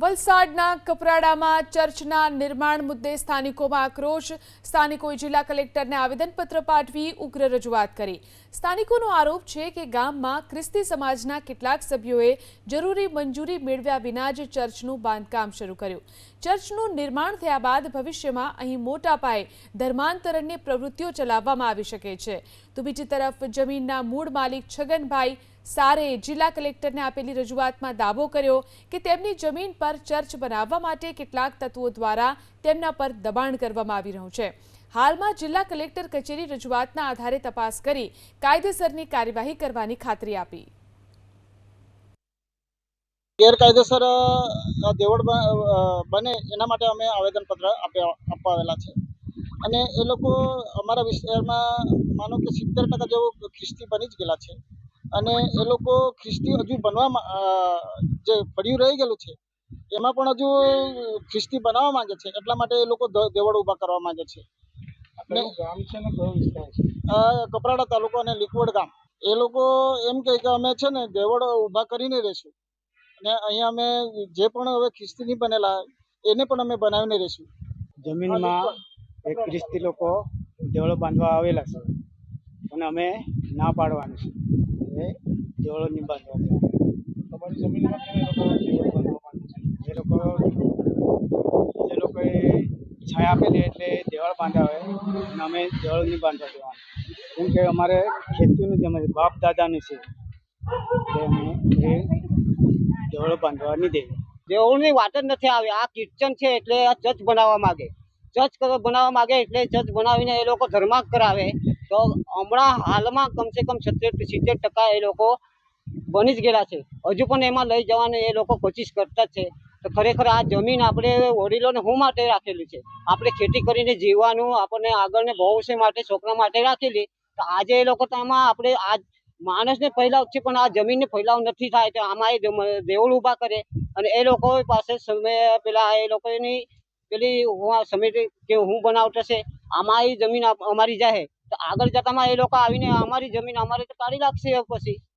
વલસાડના કપરાડામાં ચર્ચના નિર્માણ મુદ્દે સ્થાનિકોમાં આક્રોશ। સ્થાનિકોએ જિલ્લા કલેક્ટરને આવેદનપત્ર પાઠવી ઉગ્ર રજૂઆત કરી। સ્થાનિકોનો આરોપ છે કે ગામમાં ખ્રિસ્તી સમાજના કેટલાક સભ્યોએ જરૂરી મંજૂરી મેળવ્યા વિના જ ચર્ચનું બાંધકામ શરૂ કર્યું। ચર્ચનું નિર્માણ થયા બાદ ભવિષ્યમાં અહીં મોટા પાયે ધર્માંતરણની પ્રવૃત્તિઓ ચલાવવામાં આવી શકે છે। તો બીજી તરફ જમીનના મૂળ માલિક છગનભાઈ સારે જિલ્લા કલેક્ટરને આપેલી રજૂઆતમાં દાવો કર્યો કે તેમની જમીન પર ચર્ચ બનાવવા માટે કેટલાક તત્વો દ્વારા તેમના પર દબાણ કરવામાં આવી રહ્યું છે। હાલમાં જિલ્લા કલેક્ટર કચેરી રજૂઆતના આધારે તપાસ કરી કાયદેસરની કાર્યવાહી કરવાની ખાતરી આપી। ગેરકાયદેસર દેવળ બને એના માટે અમે આવેદનપત્ર અપાવેલા છે અને એ લોકો અમારા વિસ્તારમાં માનો કે 70% જેવું ખ્રિસ્તી બની જ ગયેલા છે અને એ લોકો ખ્રિસ્તી હજુ બનવામાં જે પડ્યું રહી ગયેલું છે એમાં પણ હજુ ખ્રિસ્તી બનાવવા માંગે છે। એટલા માટે એ લોકો દેવળ ઊભા કરવા માંગે છે। ગામ છે ને કયો વિસ્તાર છે? કપરાડા તાલુકો અને લીકવડ ગામ। એ લોકો એમ કહે કે અમે છે ને દેવળ ઊભા કરીને રહીશું અને અહીંયા અમે જે પણ હવે ખ્રિસ્તી નહીં બનેલા એને પણ અમે બનાવીને રહીશું। જમીનમાં એક ખ્રિસ્તી લોકો દેવળો બાંધવા આવેલા છે અને અમે ના પાડવાની છે એ દેવળો નહીં બાંધવા દેવાના। તમારી જમીનમાં એ લોકોએ ઈચ્છા આપેલી એટલે દેવળ બાંધાવે અને અમે દેવળ નહીં બાંધવા દેવાના કેમ કે અમારે ખેતીનું જમીન બાપ દાદાનું છે એટલે અમે એ દેવળો બાંધવા નહીં દઈએ। દેવળની વાત જ નથી આવી। આ ક્રિશ્ચન છે એટલે આ ચર્ચ બનાવવા માંગે, ચર્ચ બનાવવા માંગે એટલે ચર્ચ બનાવીને એ લોકો ધર્માંતર કરાવે। તો હમણાં હાલમાં કમસે કમ 70% એ લોકો બની જ ગયેલા છે, હજુ પણ એમાં લઈ જવાની એ લોકો કોશિશ કરતા જ છે। તો ખરેખર આ જમીન આપણે વડીલોને શું માટે રાખેલી છે? આપણે ખેતી કરીને જીવવાનું, આપણને આગળને ભવિષ્ય માટે છોકરા માટે રાખેલી। તો આજે એ લોકો તો આમાં આપણે આ માણસને ફેલાવ છે પણ આ જમીનને ફેલાવ નથી થાય તો આમાં એ દેવળ ઊભા કરે અને એ લોકો પાસે સમય પેલા એ લોકોની પેલી સમિતિ કે હું બનાવતો છે આમાં એ જમીન અમારી જાય તો આગળ જતામાં એ લોકો આવીને અમારી જમીન અમારે તો કાઢી નાખશે પછી।